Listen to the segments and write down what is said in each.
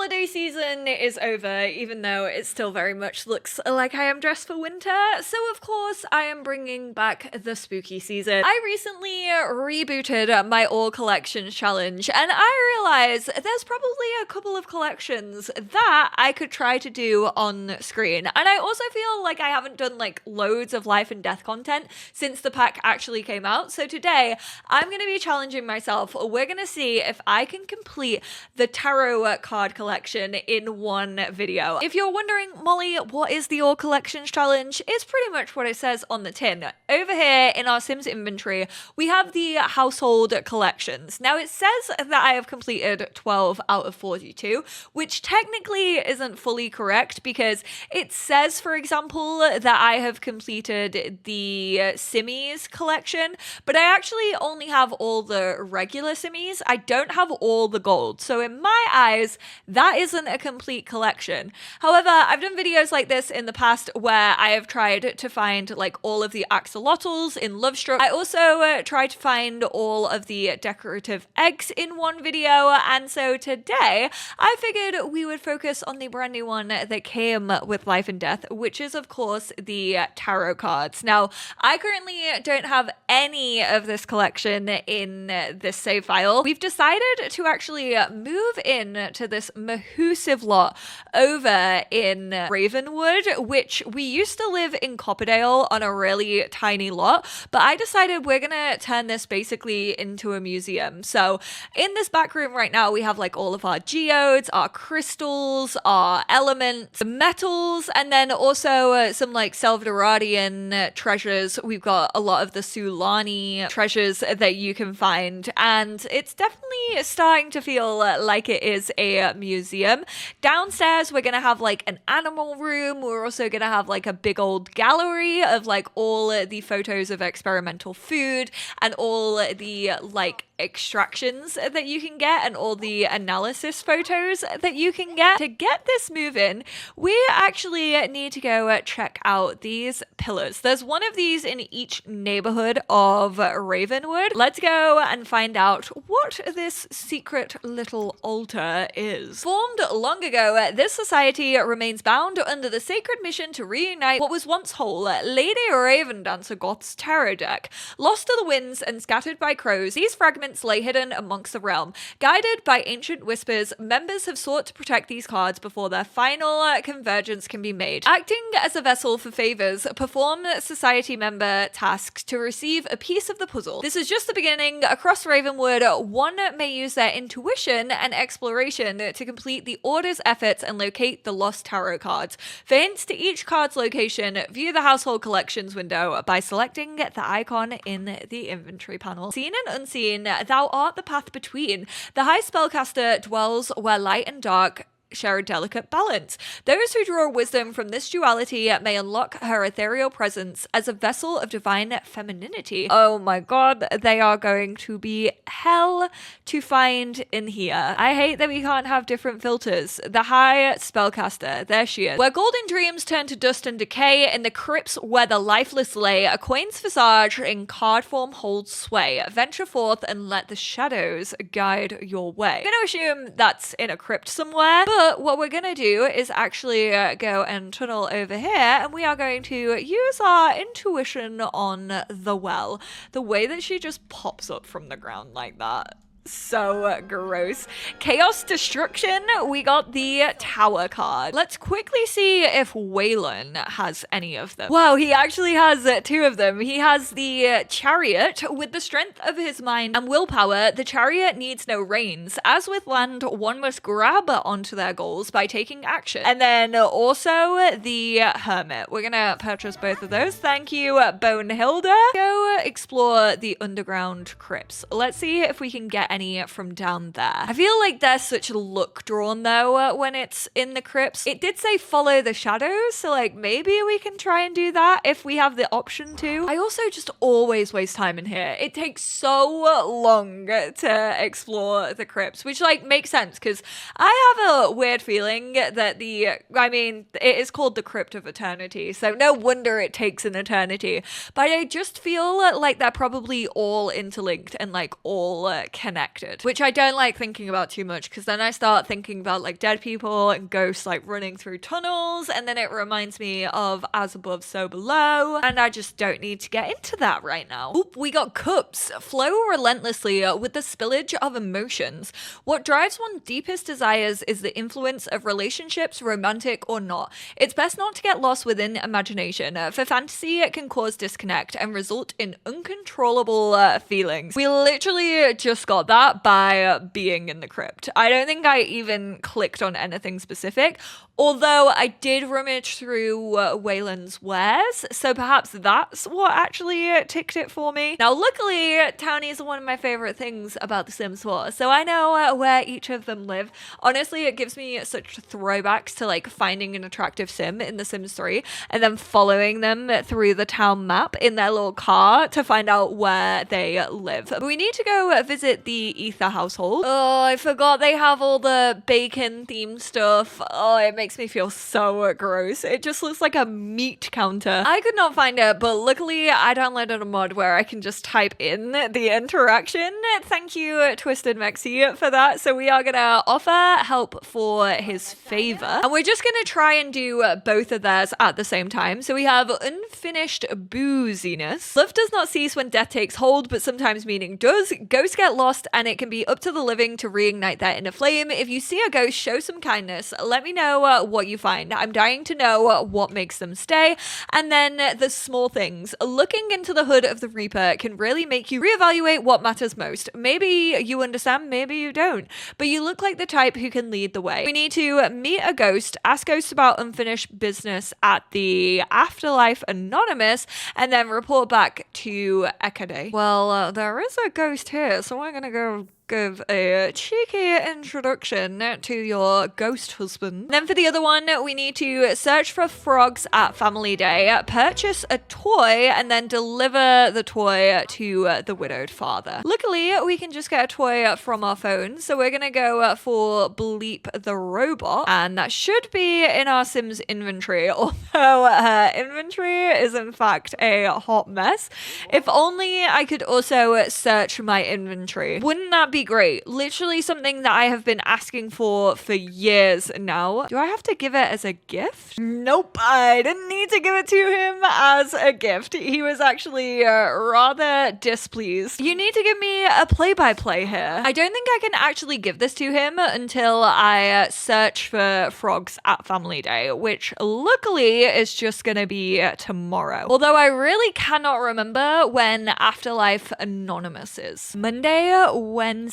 holiday season is over, even though it still very much looks like I am dressed for winter. So of course I am bringing back the spooky season. I recently rebooted my all collections challenge, and I realized there's probably a couple of collections that I could try to do on screen. And I also feel like I haven't done like loads of life and death content since the pack actually came out. So today I'm going to be challenging myself. We're going to see if I can complete the tarot card collection in one video. If you're wondering, Molly, what is the all collections challenge? It's pretty much what it says on the tin. Over here in our Sims inventory, we have the household collections. Now it says that I have completed 12 out of 42, which technically isn't fully correct because it says, for example, that I have completed the Simmies collection, but I actually only have all the regular Simmies. I don't have all the gold. So in my eyes, that isn't a complete collection. However, I've done videos like this in the past where I have tried to find like all of the axolotls in Lovestruck. I also tried to find all of the decorative eggs in one video, and so today I figured we would focus on the brand new one that came with Life and Death, which is of course the tarot cards. Now, I currently don't have any of this collection in this save file. We've decided to actually move in to this mahoosive lot over in Ravenwood, which we used to live in Copperdale on a really tiny lot, but I decided we're gonna turn this basically into a museum. So in this back room right now, we have like all of our geodes, our crystals, our elements, metals, and then also some like Selvdoradian treasures. We've got a lot of the Sulani treasures that you can find, and it's definitely starting to feel like it is a museum. Downstairs, we're gonna have like an animal room. We're also gonna have like a big old gallery of like all the photos of experimental food and all the like extractions that you can get and all the analysis photos that you can get. To get this moving, we actually need to go check out these pillars. There's one of these in each neighborhood of Ravenwood. Let's go and find out what this secret little altar is. Formed long ago, this society remains bound under the sacred mission to reunite what was once whole. Lady Ravendancer Goth's tarot deck. Lost to the winds and scattered by crows, these fragments lay hidden amongst the realm. Guided by ancient whispers, members have sought to protect these cards before their final convergence can be made. Acting as a vessel for favors, perform society member tasks to receive a piece of the puzzle. This is just the beginning. Across Ravenwood, one may use their intuition and exploration to complete the Order's efforts and locate the lost tarot cards. For hints to each card's location, view the household collections window by selecting the icon in the inventory panel. Seen and unseen, thou art the path between. The high spellcaster dwells where light and dark share a delicate balance. Those who draw wisdom from this duality may unlock her ethereal presence as a vessel of divine femininity. Oh my god, they are going to be hell to find in here. I hate that we can't have different filters. The high spellcaster, there she is. Where golden dreams turn to dust and decay, in the crypts where the lifeless lay, a coin's visage in card form holds sway. Venture forth and let the shadows guide your way. I'm gonna assume that's in a crypt somewhere, but what we're gonna do is actually go and tunnel over here, and we are going to use our intuition on the well. The way that she just pops up from the ground like that. So gross. Chaos Destruction, we got the Tower card. Let's quickly see if Waylon has any of them. Wow, he actually has two of them. He has the Chariot. With the strength of his mind and willpower, the Chariot needs no reins. As with land, one must grab onto their goals by taking action. And then also the Hermit. We're gonna purchase both of those. Thank you, Bonehilda. Go explore the underground crypts. Let's see if we can get any from down there. I feel like there's such luck drawn though when it's in the crypts. It did say follow the shadows, so like maybe we can try and do that if we have the option to. I also just always waste time in here. It takes so long to explore the crypts, which like makes sense because I have a weird feeling that it is called the Crypt of Eternity, so no wonder it takes an eternity. But I just feel like they're probably all interlinked and like all connected. connected, which I don't like thinking about too much because then I start thinking about like dead people and ghosts like running through tunnels, and then it reminds me of As Above, So Below, and I just don't need to get into that right now. Oop, we got cups. Flow relentlessly with the spillage of emotions. What drives one's deepest desires is the influence of relationships, romantic or not. It's best not to get lost within imagination. For fantasy, it can cause disconnect and result in uncontrollable feelings. We literally just got that by being in the crypt. I don't think I even clicked on anything specific, although I did rummage through Wayland's wares, so perhaps that's what actually ticked it for me. Now, luckily, townies are one of my favorite things about The Sims 4, so I know where each of them live. Honestly, it gives me such throwbacks to like finding an attractive sim in The Sims 3 and then following them through the town map in their little car to find out where they live. But we need to go visit the Ether household. Oh, I forgot they have all the bacon themed stuff. Oh, it makes me feel so gross. It just looks like a meat counter. I could not find it, but luckily I downloaded a mod where I can just type in the interaction. Thank you, Twisted Mexi, for that. So we are gonna offer help for his favor, and we're just gonna try and do both of theirs at the same time. So we have unfinished booziness. Love does not cease when death takes hold, but sometimes meaning does. Ghosts get lost, and it can be up to the living to reignite their inner flame. If you see a ghost, show some kindness. Let me know what you find. I'm dying to know what makes them stay. And then the small things. Looking into the hood of the Reaper can really make you reevaluate what matters most. Maybe you understand, maybe you don't, but you look like the type who can lead the way. We need to meet a ghost, ask ghosts about unfinished business at the Afterlife Anonymous, and then report back to Ekade. Well, there is a ghost here, so we're gonna go give a cheeky introduction to your ghost husband. And then for the other one, we need to search for frogs at Family Day, purchase a toy, and then deliver the toy to the widowed father. Luckily, we can just get a toy from our phone, so we're gonna go for Bleep the Robot, and that should be in our Sims inventory, although her inventory is in fact a hot mess. If only I could also search my inventory. Wouldn't that be great? Literally something that I have been asking for years now. Do I have to give it as a gift? Nope, I didn't need to give it to him as a gift. He was actually rather displeased. You need to give me a play-by-play here. I don't think I can actually give this to him until I search for frogs at Family Day, which luckily is just gonna be tomorrow. Although I really cannot remember when Afterlife Anonymous is. Monday, Wednesday,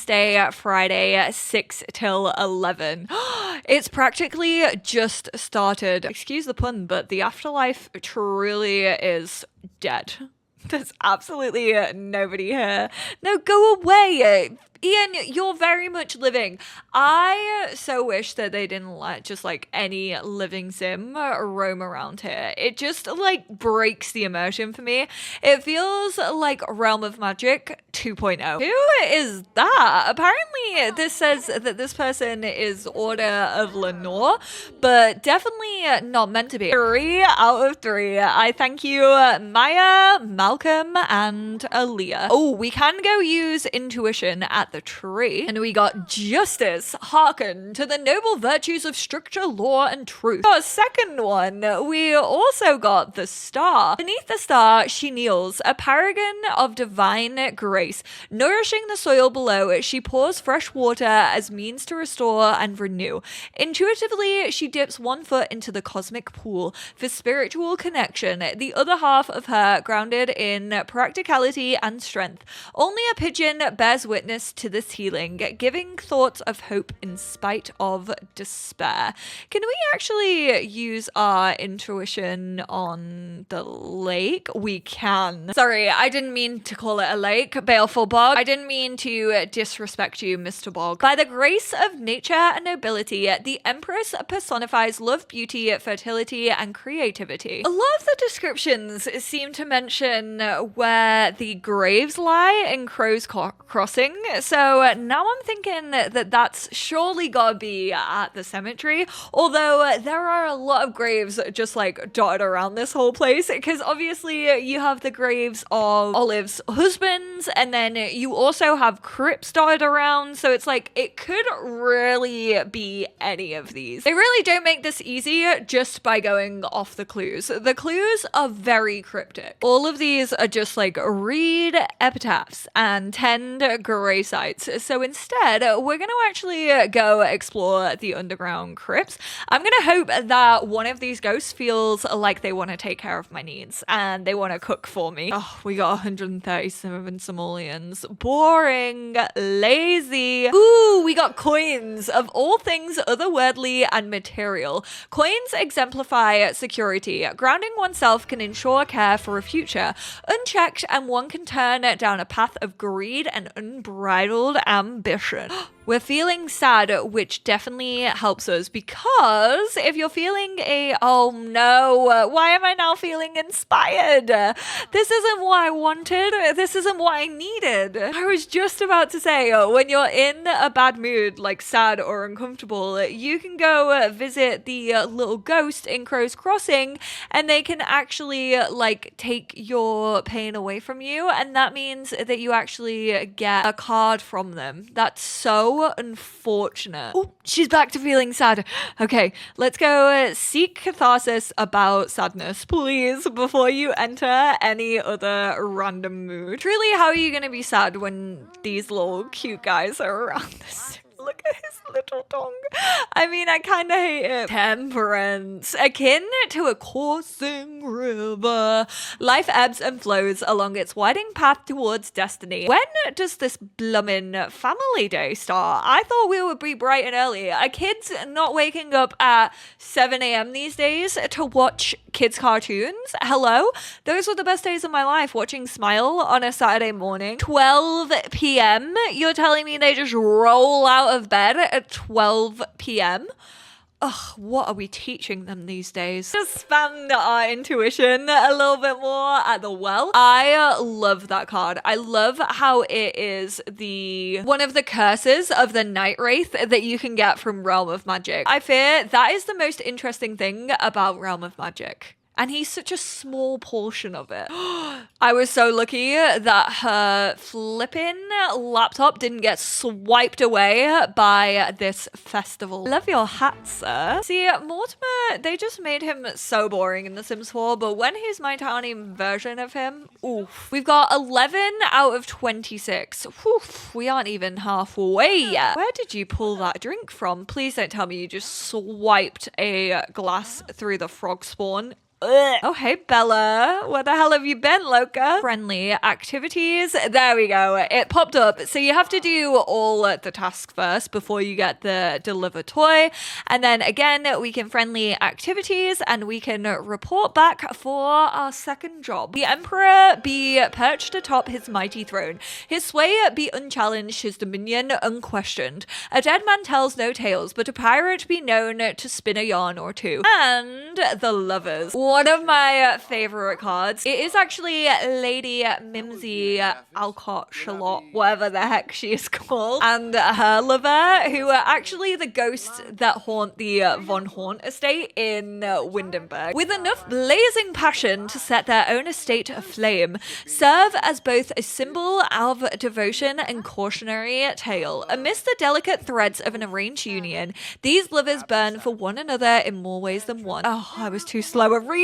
Friday, 6 till 11. It's practically just started. Excuse the pun, but the afterlife truly is dead. There's absolutely nobody here. No, go away. Ian, you're very much living. I so wish that they didn't let just like any living sim roam around here. It just like breaks the immersion for me. It feels like Realm of Magic 2.0. Who is that? Apparently this says that this person is Order of Lenore, but definitely not meant to be. 3 out of 3. I thank you, Maya, Malcolm, and Aaliyah. Oh, we can go use intuition at the tree. And we got justice. Hearken to the noble virtues of structure, law, and truth. Our second one, we also got the star. Beneath the star, she kneels, a paragon of divine grace. Nourishing the soil below, she pours fresh water as means to restore and renew. Intuitively, she dips one foot into the cosmic pool for spiritual connection, the other half of her grounded in practicality and strength. Only a pigeon bears witness to this healing, giving thoughts of hope in spite of despair. Can we actually use our intuition on the lake? We can. Sorry, I didn't mean to call it a lake. Baleful Bog. I didn't mean to disrespect you, Mr. Bog. By the grace of nature and nobility, the Empress personifies love, beauty, fertility, and creativity. A lot of the descriptions seem to mention where the graves lie in Crow's Crossing, so So now I'm thinking that that's surely gotta be at the cemetery, although there are a lot of graves just like dotted around this whole place, because obviously you have the graves of Olive's husbands, and then you also have crypts dotted around, so it's like it could really be any of these. They really don't make this easy just by going off the clues. The clues are very cryptic. All of these are just like read epitaphs and tend grave sites. So instead, we're going to actually go explore the underground crypts. I'm going to hope that one of these ghosts feels like they want to take care of my needs and they want to cook for me. Oh, we got 137 simoleons. Boring. Lazy. Ooh, we got coins of all things otherworldly and material. Coins exemplify security. Grounding oneself can ensure care for a future. Unchecked, and one can turn down a path of greed and unbridled ambition. We're feeling sad, which definitely helps us, because if you're feeling oh no, why am I now feeling inspired? This isn't what I wanted. This isn't what I needed. I was just about to say, when you're in a bad mood, like sad or uncomfortable, you can go visit the little ghost in Crow's Crossing, and they can actually like take your pain away from you, and that means that you actually get a card from them. That's so unfortunate. Oh, she's back to feeling sad. Okay, let's go seek catharsis about sadness, please, before you enter any other random mood. Truly, how are you going to be sad when these little cute guys are around this? Look at his little tongue. I mean, I kind of hate it. Temperance. Akin to a coursing river. Life ebbs and flows along its winding path towards destiny. When does this blummin' family day start? I thought we would be bright and early. Are kids not waking up at 7 a.m. these days to watch kids' cartoons? Hello? Those were the best days of my life, watching Smile on a Saturday morning. 12 p.m.? You're telling me they just roll out of bed at 12 p.m.? Ugh, what are we teaching them these days? Expand our intuition a little bit more at the well. I love that card. I love how it is one of the curses of the Night Wraith that you can get from Realm of Magic. I fear that is the most interesting thing about Realm of Magic. And he's such a small portion of it. I was so lucky that her flipping laptop didn't get swiped away by this festival. Love your hat, sir. See, Mortimer, they just made him so boring in The Sims 4, but when he's my tiny version of him, oof. We've got 11 out of 26. Oof, we aren't even halfway yet. Where did you pull that drink from? Please don't tell me you just swiped a glass through the frog spawn. Ugh. Oh, hey, Bella. Where the hell have you been, Loca? Friendly activities. There we go. It popped up. So you have to do all the tasks first before you get the deliver toy. And then again, we can friendly activities and we can report back for our second job. The Emperor be perched atop his mighty throne. His sway be unchallenged, his dominion unquestioned. A dead man tells no tales, but a pirate be known to spin a yarn or two. And the lovers. One of my favorite cards. It is actually Lady Mimsy Alcott Charlotte, whatever the heck she is called, and her lover, who are actually the ghosts that haunt the Von Horn estate in Windenburg. With enough blazing passion to set their own estate aflame, serve as both a symbol of devotion and cautionary tale. Amidst the delicate threads of an arranged union, these lovers burn for one another in more ways than one. Oh, I was too slow a reader.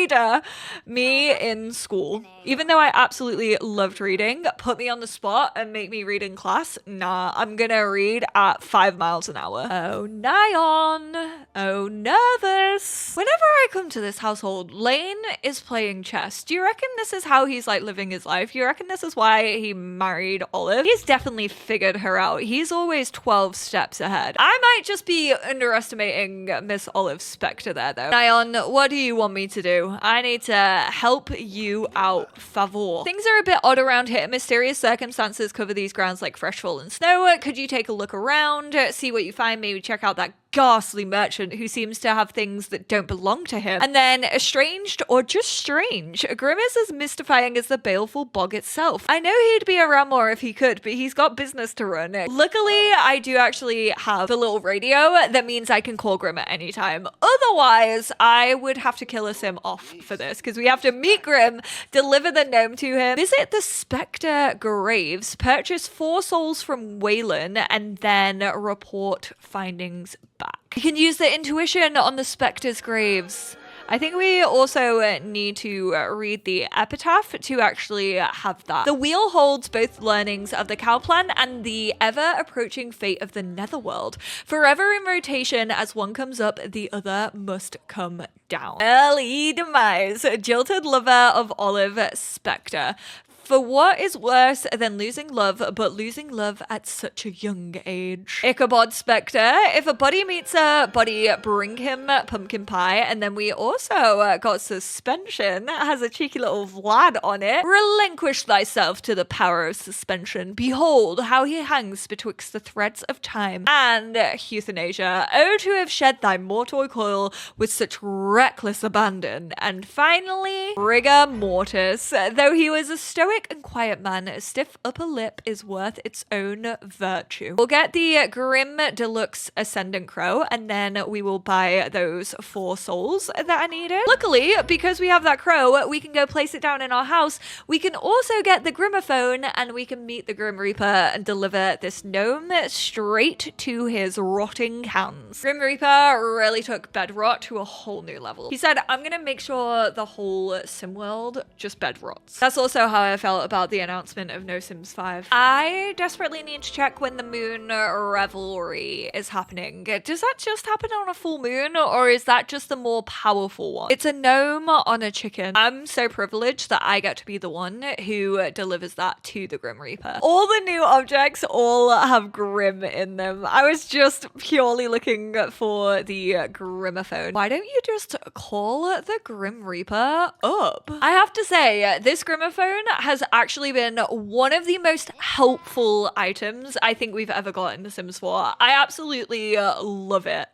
Me in school. Even though I absolutely loved reading, put me on the spot and make me read in class. Nah, I'm gonna read at 5 miles an hour. Oh, Nyan. Oh, nervous. Whenever I come to this household, Lane is playing chess. Do you reckon this is how he's like living his life? You reckon this is why he married Olive? He's definitely figured her out. He's always 12 steps ahead. I might just be underestimating Miss Olive Spectre there though. Nyan, what do you want me to do? I need to help you out, favor. Things are a bit odd around here. Mysterious circumstances cover these grounds like fresh fallen snow. Could you take a look around, see what you find, maybe check out that ghastly merchant who seems to have things that don't belong to him. And then estranged or just strange. Grim is as mystifying as the baleful bog itself. I know he'd be around more if he could, but he's got business to run. Luckily, I do actually have the little radio that means I can call Grim at any time. Otherwise, I would have to kill a sim off for this because we have to meet Grim, deliver the gnome to him, visit the Spectre graves, purchase 4 souls from Waylon, and then report findings back. You can use the intuition on the Spectre's graves. I think we also need to read the epitaph to actually have that. The wheel holds both learnings of the Cowplan and the ever-approaching fate of the Netherworld. Forever in rotation, as one comes up, the other must come down. Early demise. Jilted lover of Olive Spectre. For what is worse than losing love, but losing love at such a young age? Ichabod Spectre. If a buddy meets a buddy, bring him pumpkin pie. And then we also got suspension. It has a cheeky little Vlad on it. Relinquish thyself to the power of suspension. Behold how he hangs betwixt the threads of time and euthanasia. Oh, to have shed thy mortal coil with such reckless abandon. And finally, rigor mortis. Though he was a stoic and quiet man, a stiff upper lip is worth its own virtue. We'll get the Grim Deluxe Ascendant Crow, and then we will buy those 4 souls that I needed. Luckily, because we have that crow, we can go place it down in our house. We can also get the Grimophone, and we can meet the Grim Reaper and deliver this gnome straight to his rotting hands. Grim Reaper really took bedrot to a whole new level. He said, I'm gonna make sure the whole sim world just bedrots. That's also how I felt about the announcement of No Sims 5. I desperately need to check when the moon revelry is happening. Does that just happen on a full moon, or is that just the more powerful one? It's a gnome on a chicken. I'm so privileged that I get to be the one who delivers that to the Grim Reaper. All the new objects all have Grim in them. I was just purely looking for the Grimophone. Why don't you just call the Grim Reaper up? I have to say, this Grimophone has actually been one of the most helpful items I think we've ever got in The Sims 4. I absolutely love it.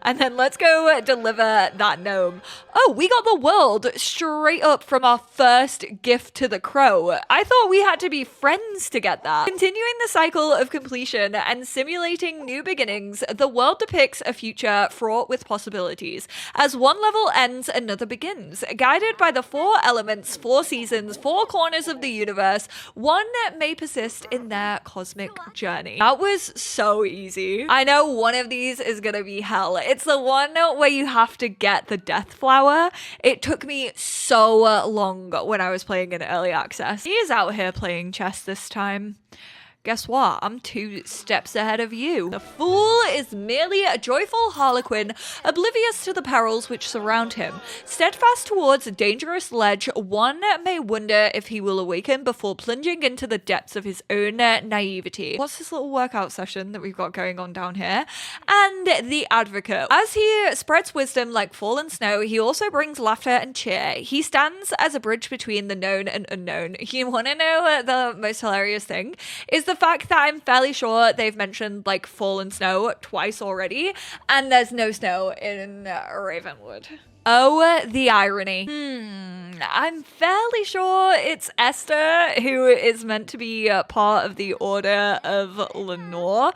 And then let's go deliver that gnome. Oh, we got the world straight up from our first gift to the crow. I thought we had to be friends to get that. Continuing the cycle of completion and simulating new beginnings, the world depicts a future fraught with possibilities. As one level ends, another begins. Guided by the 4 elements, 4 seasons, 4 corners of the universe, one may persist in their cosmic journey. That was so easy. I know one of these is gonna be hell. It's the one where you have to get the death flower. It took me so long when I was playing in early access. He is out here playing chess this time. Guess what? I'm 2 steps ahead of you. The fool is merely a joyful harlequin, oblivious to the perils which surround him. Steadfast towards a dangerous ledge, one may wonder if he will awaken before plunging into the depths of his own naivety. What's this little workout session that we've got going on down here? And the advocate. As he spreads wisdom like fallen snow, he also brings laughter and cheer. He stands as a bridge between the known and unknown. You want to know the most hilarious thing? Is the fact that I'm fairly sure they've mentioned like fallen snow twice already, and there's no snow in Ravenwood. Oh, the irony. I'm fairly sure it's Esther who is meant to be part of the Order of Lenore.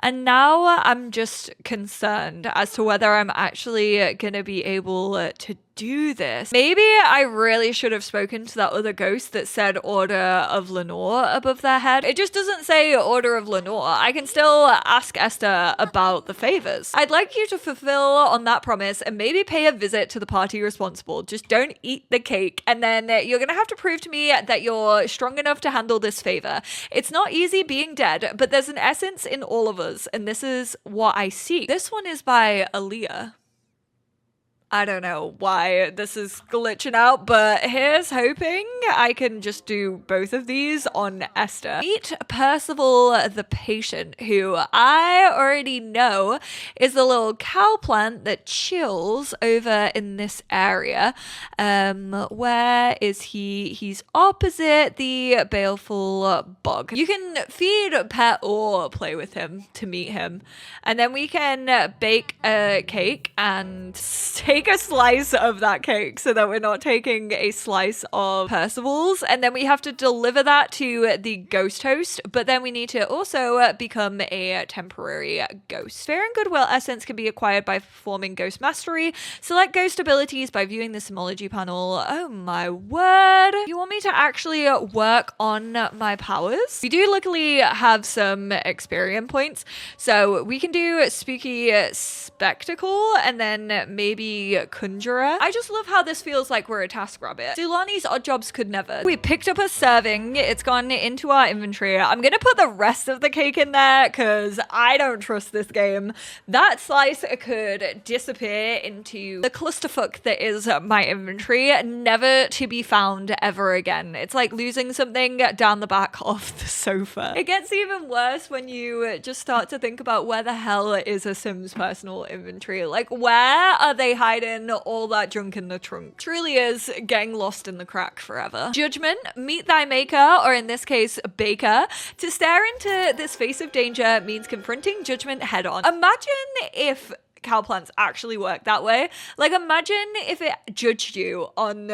And now I'm just concerned as to whether I'm actually going to be able to do this. Maybe I really should have spoken to that other ghost that said Order of Lenore above their head. It just doesn't say Order of Lenore. I can still ask Esther about the favors. I'd like you to fulfill on that promise and maybe pay a visit to the party responsible. Just don't eat the cake, and then you're gonna have to prove to me that you're strong enough to handle this favor. It's not easy being dead, but there's an essence in all of us, and this is what I see. This one is by Aaliyah. I don't know why this is glitching out, but here's hoping I can just do both of these on Esther. Meet Percival the patient, who I already know is the little cow plant that chills over in this area. Where is he? He's opposite the baleful bog. You can feed, pet, or play with him to meet him. And then we can bake a cake and take a slice of that cake so that we're not taking a slice of Percival's. And then we have to deliver that to the ghost host, but then we need to also become a temporary ghost. Fear and Goodwill Essence can be acquired by performing Ghost Mastery. Select ghost abilities by viewing the Symbology panel. Oh my word. You want me to actually work on my powers? We do luckily have some experience points, so we can do Spooky Spectacle and then maybe Conjurer. I just love how this feels like we're a TaskRabbit. Sulani's Odd Jobs could never. We picked up a serving. It's gone into our inventory. I'm gonna put the rest of the cake in there because I don't trust this game. That slice could disappear into the clusterfuck that is my inventory, never to be found ever again. It's like losing something down the back of the sofa. It gets even worse when you just start to think about where the hell is a Sim's personal inventory. Like, where are they hiding all that junk in the trunk? Truly is getting lost in the crack forever. Judgment, meet thy maker, or in this case, baker. To stare into this face of danger means confronting judgment head on. Imagine if cow plants actually work that way. Like, imagine if it judged you on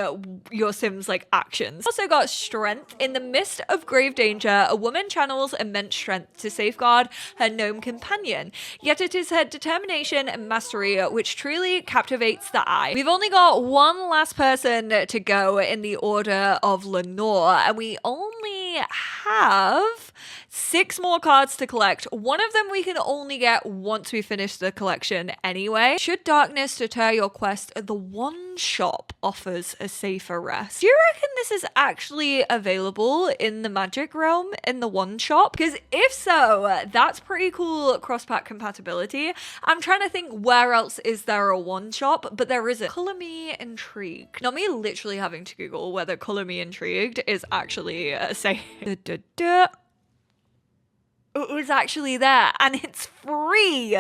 your Sims like actions. Also got strength. In the midst of grave danger, a woman channels immense strength to safeguard her gnome companion. Yet it is her determination and mastery which truly captivates the eye. We've only got one last person to go in the order of Lenore, and we only have 6 more cards to collect. One of them we can only get once we finish the collection anyway. Should darkness deter your quest, the one shop offers a safer rest. Do you reckon this is actually available in the Magic realm in the one shop? Because if so, that's pretty cool cross-pack compatibility. I'm trying to think where else is there a one shop, but there isn't. Color me intrigued. Not me literally having to Google whether color me intrigued is actually a say. It was actually there, and it's free.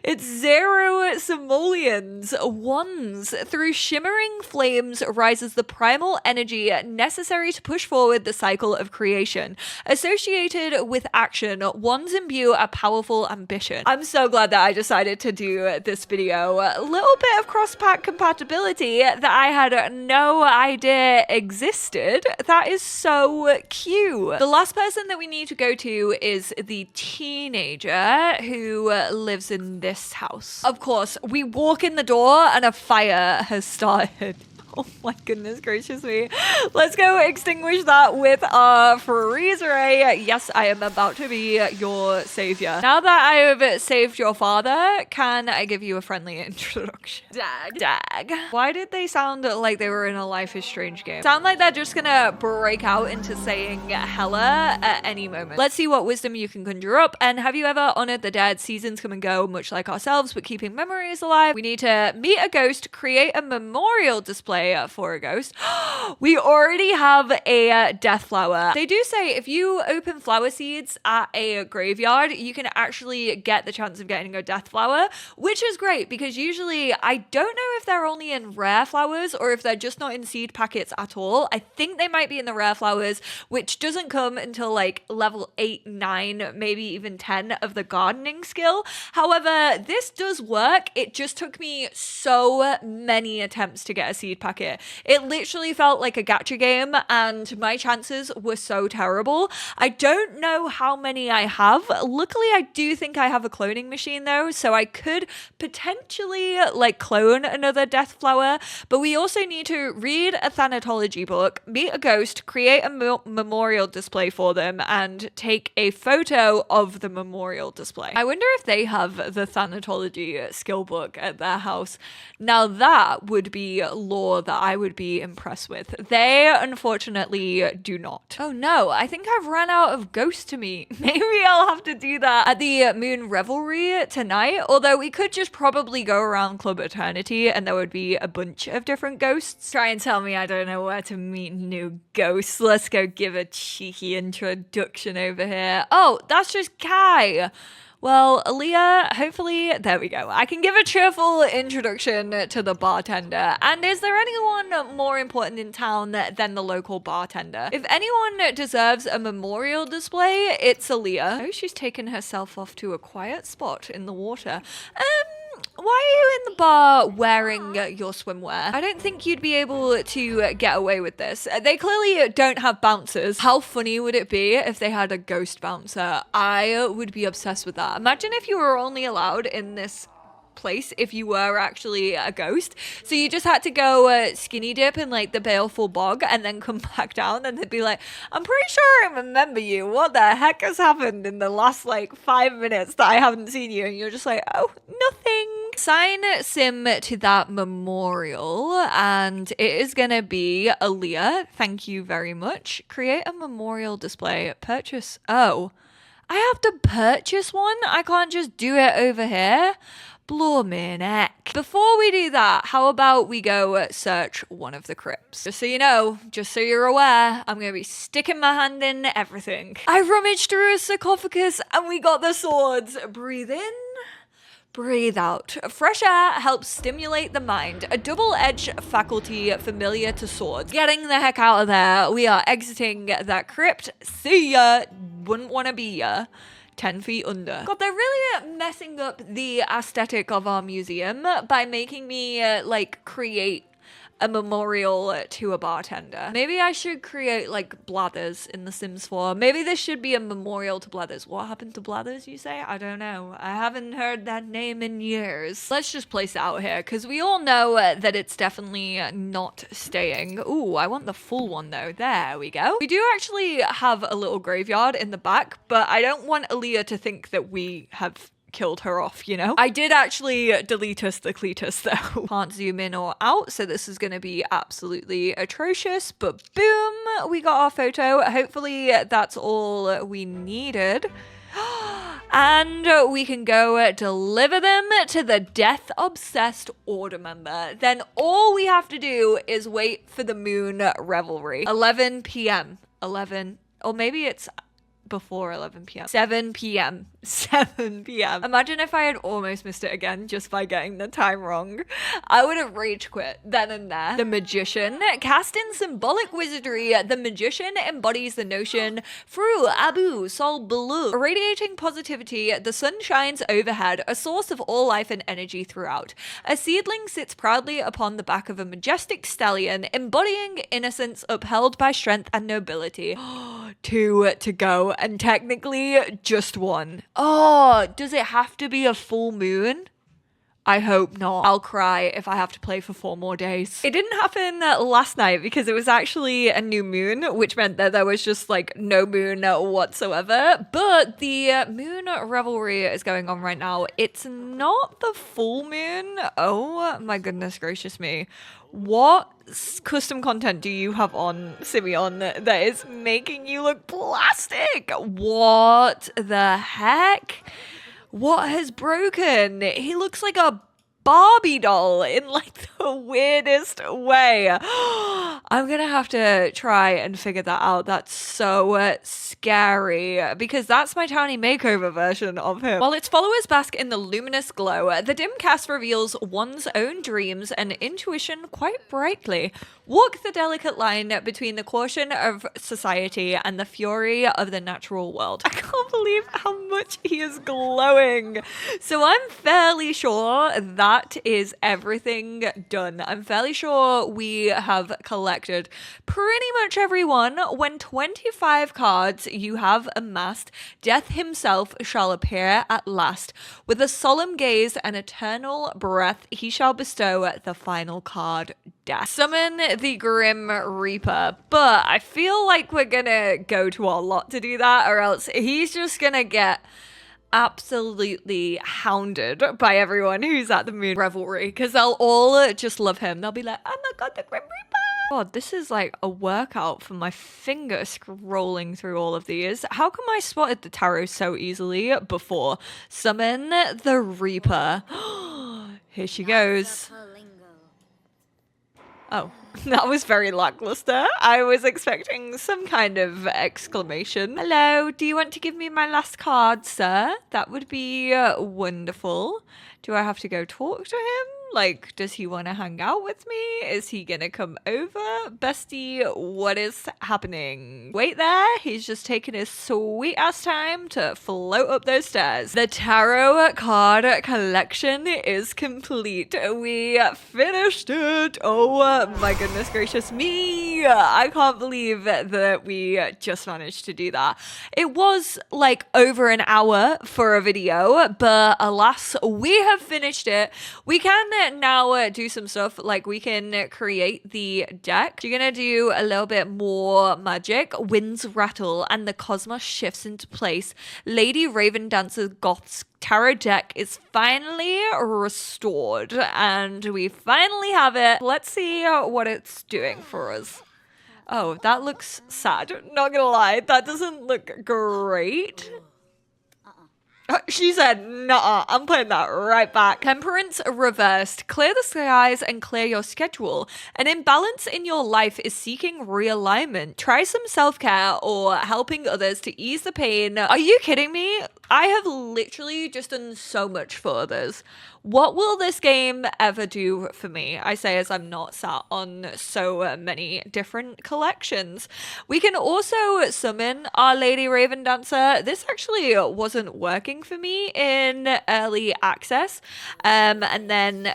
It's 0 simoleons. Ones. Through shimmering flames rises the primal energy necessary to push forward the cycle of creation. Associated with action, ones imbue a powerful ambition. I'm so glad that I decided to do this video. A little bit of cross-pack compatibility that I had no idea existed. That is so cute. The last person that we need to go to is the teenager who lives in this house. Of course, we walk in the door and a fire has started. Oh my goodness gracious me. Let's go extinguish that with our freeze ray. Yes, I am about to be your savior. Now that I have saved your father, can I give you a friendly introduction? Dag. Why did they sound like they were in a Life is Strange game? Sound like they're just gonna break out into saying hella at any moment. Let's see what wisdom you can conjure up. And have you ever honored the dead? Seasons come and go, much like ourselves, but keeping memories alive. We need to meet a ghost, create a memorial display for a ghost. We already have a death flower. They do say if you open flower seeds at a graveyard, you can actually get the chance of getting a death flower, which is great because usually I don't know if they're only in rare flowers or if they're just not in seed packets at all. I think they might be in the rare flowers, which doesn't come until like level 8, 9, maybe even 10 of the gardening skill. However, this does work. It just took me so many attempts to get a seed packet. It literally felt like a gacha game and my chances were so terrible. I don't know how many I have. Luckily, I do think I have a cloning machine though, so I could potentially like clone another death flower, but we also need to read a thanatology book, meet a ghost, create a memorial display for them, and take a photo of the memorial display. I wonder if they have the thanatology skill book at their house. Now that would be lore that I would be impressed with. They unfortunately do not. Oh no, I think I've ran out of ghosts to meet. Maybe I'll have to do that at the Moon Revelry tonight, although we could just probably go around Club Eternity and there would be a bunch of different ghosts. Try and tell me I don't know where to meet new ghosts. Let's go give a cheeky introduction over here. Oh, that's just Kai. Well, Aaliyah, hopefully, there we go. I can give a cheerful introduction to the bartender. And is there anyone more important in town than the local bartender? If anyone deserves a memorial display, it's Aaliyah. Oh, she's taken herself off to a quiet spot in the water. Why are you in the bar wearing your swimwear? I don't think you'd be able to get away with this. They clearly don't have bouncers. How funny would it be if they had a ghost bouncer? I would be obsessed with that. Imagine if you were only allowed in this place if you were actually a ghost, so you just had to go skinny dip in like the baleful bog and then come back down, and they'd be like, I'm pretty sure I remember you. What the heck has happened in the last like 5 minutes that I haven't seen you? And you're just like, oh, nothing. Sign Sim to that memorial, and it is gonna be Aaliyah. Thank you very much. Create a memorial display. Purchase. Oh, I have to purchase one? I can't just do it over here? Bloomin' heck. Before we do that, how about we go search one of the crypts? Just so you know, just so you're aware, I'm gonna be sticking my hand in everything. I rummaged through a sarcophagus and we got the swords. Breathe in. Breathe out. Fresh air helps stimulate the mind. A double-edged faculty familiar to swords. Getting the heck out of there. We are exiting that crypt. See ya. Wouldn't want to be ya. 10 feet under. God, they're really messing up the aesthetic of our museum by making me like create a memorial to a bartender. Maybe I should create like Blathers in The Sims 4. Maybe this should be a memorial to Blathers. What happened to Blathers, you say? I don't know. I haven't heard that name in years. Let's just place it out here because we all know that it's definitely not staying. Ooh, I want the full one though. There we go. We do actually have a little graveyard in the back, but I don't want Aaliyah to think that we have killed her off, you know? I did actually delete us the Cletus though. Can't zoom in or out, so this is going to be absolutely atrocious, but boom, we got our photo. Hopefully that's all we needed. And we can go deliver them to the death-obsessed order member. Then all we have to do is wait for the moon revelry. 11 p.m. 11, or maybe it's before 11 p.m. 7 p.m. 7 p.m. Imagine if I had almost missed it again just by getting the time wrong. I would have rage quit then and there. The magician. Cast in symbolic wizardry, the magician embodies the notion through Abu Sol Bulu. Radiating positivity, the sun shines overhead, a source of all life and energy throughout. A seedling sits proudly upon the back of a majestic stallion, embodying innocence upheld by strength and nobility. Two to go, and technically just one. Oh, does it have to be a full moon? I hope not. I'll cry if I have to play for 4 more days. It didn't happen last night because it was actually a new moon, which meant that there was just like no moon whatsoever. But the moon revelry is going on right now. It's not the full moon. Oh my goodness gracious me. What custom content do you have on, Simeon, that is making you look plastic? What the heck? What has broken? He looks like a Barbie doll in like the weirdest way. I'm gonna have to try and figure that out. That's so scary because that's my tiny makeover version of him. While its followers bask in the luminous glow, the dim cast reveals one's own dreams and intuition quite brightly. Walk the delicate line between the caution of society and the fury of the natural world. I can't believe how much he is glowing. So I'm fairly sure that is everything done. I'm fairly sure we have collected pretty much everyone. When 25 cards you have amassed, Death himself shall appear at last. With a solemn gaze and eternal breath, he shall bestow the final card. Death. Summon the Grim Reaper, but I feel like we're gonna go to our lot to do that, or else he's just gonna get absolutely hounded by everyone who's at the moon revelry because they'll all just love him. They'll be like, oh my god, the Grim Reaper. God, this is like a workout for my finger scrolling through all of these. How come I spotted the tarot so easily before? Summon the Reaper. Here she goes. Oh, that was very lackluster. I was expecting some kind of exclamation. Hello, do you want to give me my last card, sir? That would be wonderful. Do I have to go talk to him? Like, does he want to hang out with me? Is he gonna come over? Bestie, what is happening? Wait there, he's just taking his sweet ass time to float up those stairs. The tarot card collection is complete. We finished it. Oh my goodness gracious me. I can't believe that we just managed to do that. It was like over an hour for a video, but alas, we have finished it. We can now do some stuff, like we can create the deck. You're gonna do a little bit more magic. Winds rattle and the cosmos shifts into place. Lady Raven Dancer's Goth's tarot deck is finally restored, and we finally have it. Let's see what it's doing for us. Oh, that looks sad. Not gonna lie, that doesn't look great. She said, nah, I'm putting that right back. Temperance reversed. Clear the skies and clear your schedule. An imbalance in your life is seeking realignment. Try some self-care or helping others to ease the pain. Are you kidding me? I have literally just done so much for others. What will this game ever do for me? I say as I'm not sat on so many different collections. We can also summon our Lady Raven Dancer. This actually wasn't working for me in early access. And then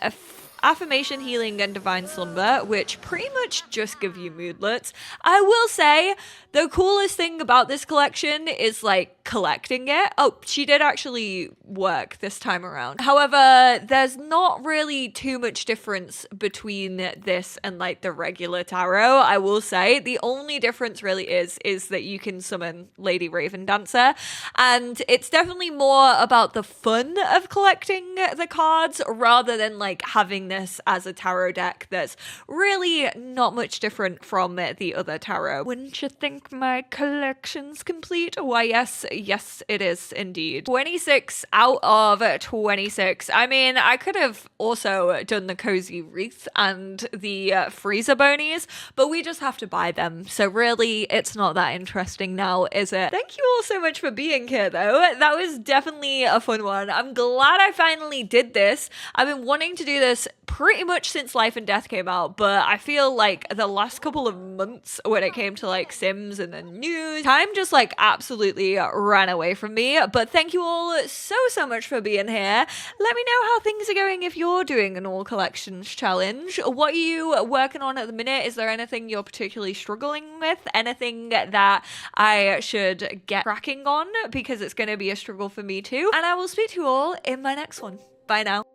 Affirmation, Healing, and Divine Slumber, which pretty much just give you moodlets. I will say the coolest thing about this collection is like collecting it. Oh, she did actually work this time around. However, there's not really too much difference between this and like the regular tarot. I will say the only difference really is that you can summon Lady Raven Dancer, and it's definitely more about the fun of collecting the cards rather than like having this as a tarot deck that's really not much different from the other tarot. Wouldn't you think my collection's complete? Why, yes, it is indeed. 26 out of 26. I mean, I could have also done the cozy wreath and the freezer bonies, but we just have to buy them. So really, it's not that interesting now, is it? Thank you all so much for being here, though. That was definitely a fun one. I'm glad I finally did this. I've been wanting to do this pretty much since Life and Death came out, but I feel like the last couple of months when it came to like Sims and the news, time just like absolutely ran away from me. But thank you all so much for being here. Let me know how things are going if you're doing an all collections challenge. What are you working on at the minute? Is there anything you're particularly struggling with? Anything that I should get cracking on, because it's going to be a struggle for me too. And I will speak to you all in my next one. Bye now.